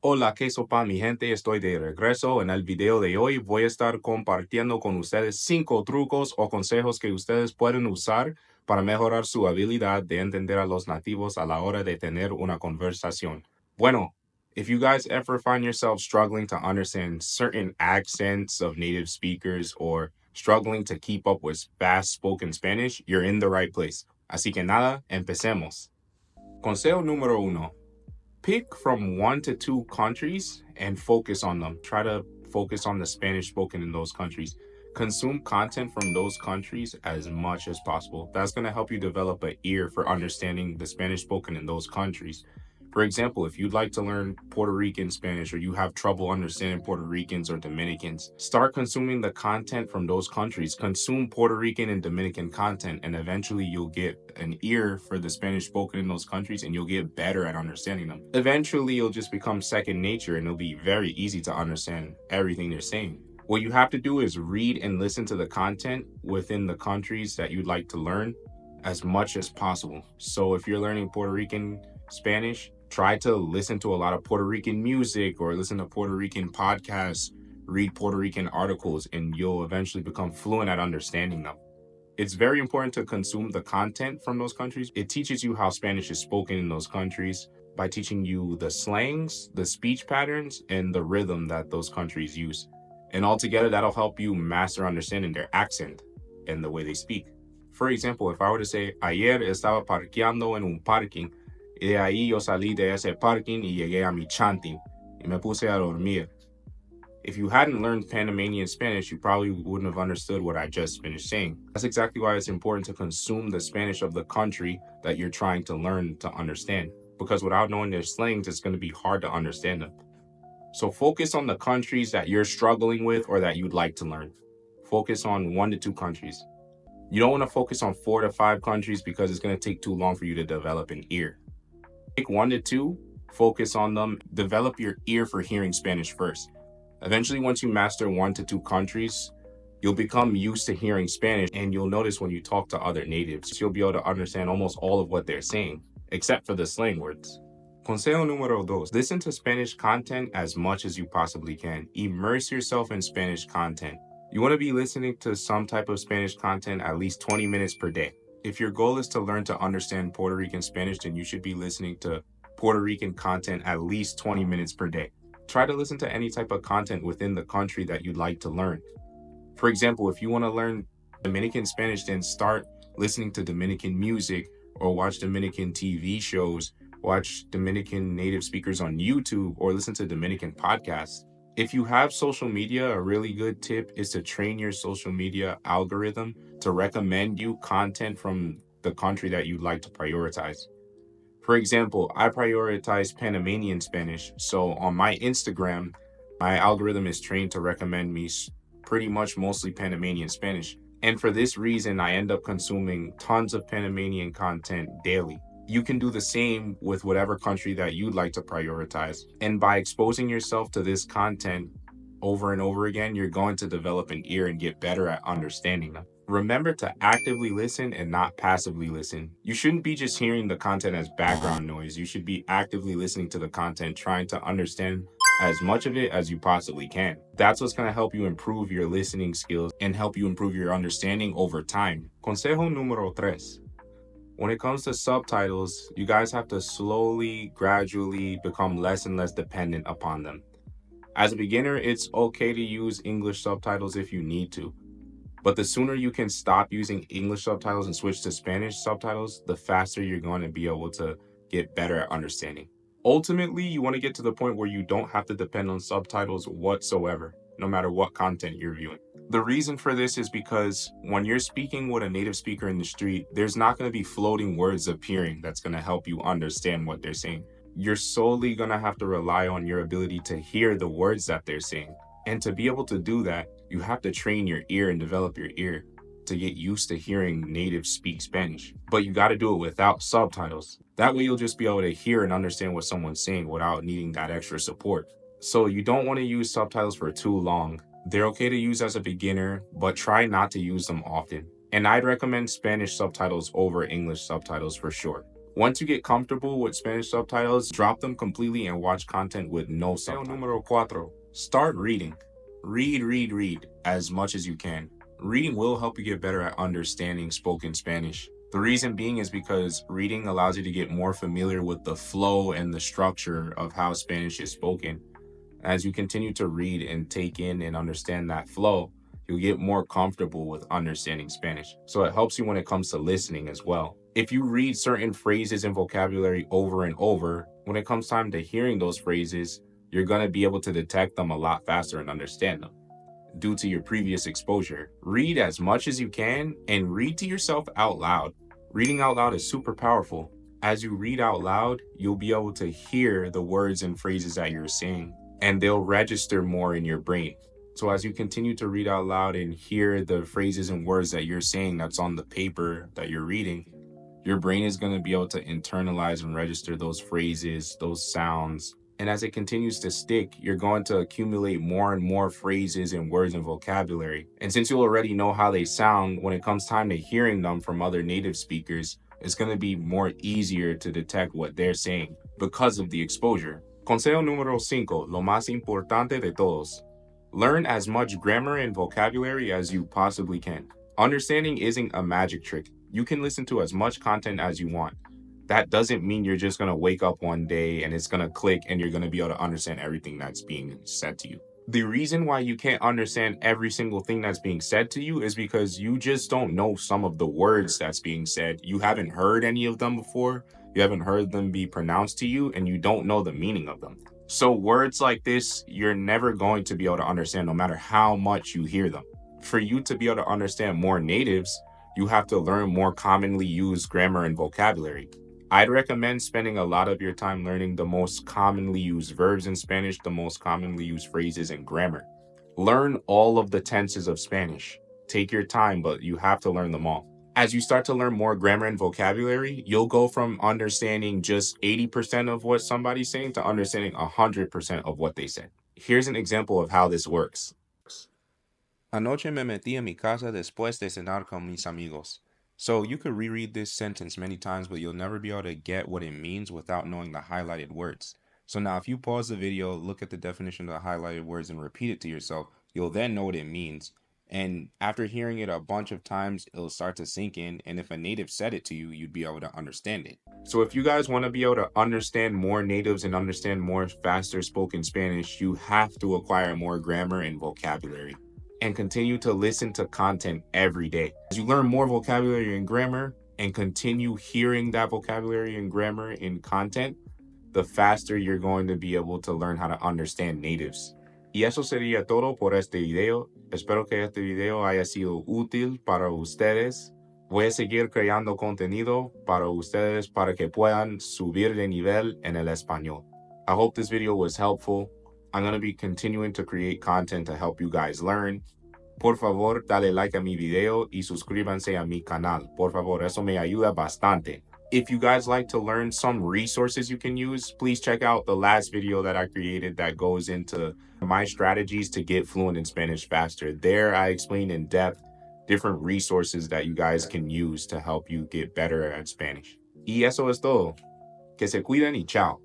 Hola, ¿qué sopa mi gente? Estoy de regreso. En el video de hoy voy a estar compartiendo con ustedes 5 trucos o consejos que ustedes pueden usar para mejorar su habilidad de entender a los nativos a la hora de tener una conversación. Bueno, if you guys ever find yourself struggling to understand certain accents of native speakers or struggling to keep up with fast-spoken Spanish, you're in the right place. Así que nada, empecemos. Consejo número 1. Pick from 1 to 2 countries and focus on them. Try to focus on the Spanish spoken in those countries. Consume content from those countries as much as possible. That's going to help you develop an ear for understanding the Spanish spoken in those countries. For example, if you'd like to learn Puerto Rican Spanish or you have trouble understanding Puerto Ricans or Dominicans, start consuming the content from those countries. Consume Puerto Rican and Dominican content, and eventually you'll get an ear for the Spanish spoken in those countries and you'll get better at understanding them. Eventually, it'll just become second nature and it'll be very easy to understand everything they're saying. What you have to do is read and listen to the content within the countries that you'd like to learn as much as possible. So if you're learning Puerto Rican Spanish, try to listen to a lot of Puerto Rican music or listen to Puerto Rican podcasts, read Puerto Rican articles, and you'll eventually become fluent at understanding them. It's very important to consume the content from those countries. It teaches you how Spanish is spoken in those countries by teaching you the slangs, the speech patterns, and the rhythm that those countries use. And altogether, that'll help you master understanding their accent and the way they speak. For example, if I were to say, ayer estaba parqueando en un parking, y de ahí yo salí de ese parking y llegué a mi chanting, y me puse a dormir. If you hadn't learned Panamanian Spanish, you probably wouldn't have understood what I just finished saying. That's exactly why it's important to consume the Spanish of the country that you're trying to learn to understand. Because without knowing their slangs, it's going to be hard to understand them. So focus on the countries that you're struggling with or that you'd like to learn. Focus on 1 to 2 countries. You don't want to focus on 4 to 5 countries because it's going to take too long for you to develop an ear. Pick 1 to 2, focus on them, develop your ear for hearing Spanish first. Eventually, once you master 1 to 2 countries, you'll become used to hearing Spanish, and you'll notice when you talk to other natives, you'll be able to understand almost all of what they're saying, except for the slang words. Consejo número 2. Listen to Spanish content as much as you possibly can. Immerse yourself in Spanish content. You want to be listening to some type of Spanish content at least 20 minutes per day. If your goal is to learn to understand Puerto Rican Spanish, then you should be listening to Puerto Rican content at least 20 minutes per day. Try to listen to any type of content within the country that you'd like to learn. For example, if you want to learn Dominican Spanish, then start listening to Dominican music or watch Dominican TV shows, watch Dominican native speakers on YouTube, or listen to Dominican podcasts. If you have social media, a really good tip is to train your social media algorithm to recommend you content from the country that you'd like to prioritize. For example, I prioritize Panamanian Spanish, so on my Instagram, my algorithm is trained to recommend me pretty much mostly Panamanian Spanish. And for this reason, I end up consuming tons of Panamanian content daily. You can do the same with whatever country that you'd like to prioritize. And by exposing yourself to this content over and over again, you're going to develop an ear and get better at understanding them. Remember to actively listen and not passively listen. You shouldn't be just hearing the content as background noise. You should be actively listening to the content, trying to understand as much of it as you possibly can. That's what's going to help you improve your listening skills and help you improve your understanding over time. Consejo número 3. When it comes to subtitles, you guys have to slowly, gradually become less and less dependent upon them. As a beginner, it's okay to use English subtitles if you need to. But the sooner you can stop using English subtitles and switch to Spanish subtitles, the faster you're going to be able to get better at understanding. Ultimately, you want to get to the point where you don't have to depend on subtitles whatsoever, no matter what content you're viewing. The reason for this is because when you're speaking with a native speaker in the street, there's not going to be floating words appearing that's going to help you understand what they're saying. You're solely going to have to rely on your ability to hear the words that they're saying. And to be able to do that, you have to train your ear and develop your ear to get used to hearing natives speak Spanish. But you got to do it without subtitles. That way you'll just be able to hear and understand what someone's saying without needing that extra support. So you don't want to use subtitles for too long. They're okay to use as a beginner, but try not to use them often. And I'd recommend Spanish subtitles over English subtitles for sure. Once you get comfortable with Spanish subtitles, drop them completely and watch content with no subtitles. Número 4. Start reading. Read as much as you can. Reading will help you get better at understanding spoken Spanish. The reason being is because reading allows you to get more familiar with the flow and the structure of how Spanish is spoken. As you continue to read and take in and understand that flow, you'll get more comfortable with understanding Spanish. So it helps you when it comes to listening as well. If you read certain phrases and vocabulary over and over, when it comes time to hearing those phrases, you're going to be able to detect them a lot faster and understand them due to your previous exposure. Read as much as you can and read to yourself out loud. Reading out loud is super powerful. As you read out loud, you'll be able to hear the words and phrases that you're saying, and they'll register more in your brain. So as you continue to read out loud and hear the phrases and words that you're saying that's on the paper that you're reading, your brain is going to be able to internalize and register those phrases, those sounds. And as it continues to stick, you're going to accumulate more and more phrases and words and vocabulary. And since you already know how they sound, when it comes time to hearing them from other native speakers, it's going to be more easier to detect what they're saying because of the exposure. Consejo número 5, lo más importante de todos. Learn as much grammar and vocabulary as you possibly can. Understanding isn't a magic trick. You can listen to as much content as you want. That doesn't mean you're just going to wake up one day and it's going to click and you're going to be able to understand everything that's being said to you. The reason why you can't understand every single thing that's being said to you is because you just don't know some of the words that's being said. You haven't heard any of them before. You haven't heard them be pronounced to you, and you don't know the meaning of them. So words like this, you're never going to be able to understand no matter how much you hear them. For you to be able to understand more natives, you have to learn more commonly used grammar and vocabulary. I'd recommend spending a lot of your time learning the most commonly used verbs in Spanish, the most commonly used phrases and grammar. Learn all of the tenses of Spanish. Take your time, but you have to learn them all. As you start to learn more grammar and vocabulary, you'll go from understanding just 80% of what somebody's saying to understanding 100% of what they said. Here's an example of how this works. Anoche me metí en mi casa después de cenar con mis amigos. So you could reread this sentence many times, but you'll never be able to get what it means without knowing the highlighted words. So now if you pause the video, look at the definition of the highlighted words and repeat it to yourself, you'll then know what it means. And after hearing it a bunch of times, it'll start to sink in. And if a native said it to you, you'd be able to understand it. So if you guys want to be able to understand more natives and understand more faster spoken Spanish, you have to acquire more grammar and vocabulary. And continue to listen to content every day. As you learn more vocabulary and grammar and continue hearing that vocabulary and grammar in content, the faster you're going to be able to learn how to understand natives. Y eso sería todo por este video. Espero que este video haya sido útil para ustedes. Voy a seguir creando contenido para ustedes para que puedan subir de nivel en el español. I hope this video was helpful. I'm going to be continuing to create content to help you guys learn. Por favor, dale like a mi video y suscríbanse a mi canal. Por favor, eso me ayuda bastante. If you guys like to learn some resources you can use, please check out the last video that I created that goes into my strategies to get fluent in Spanish faster. There, I explain in depth different resources that you guys can use to help you get better at Spanish. Y eso es todo. Que se cuiden y chao.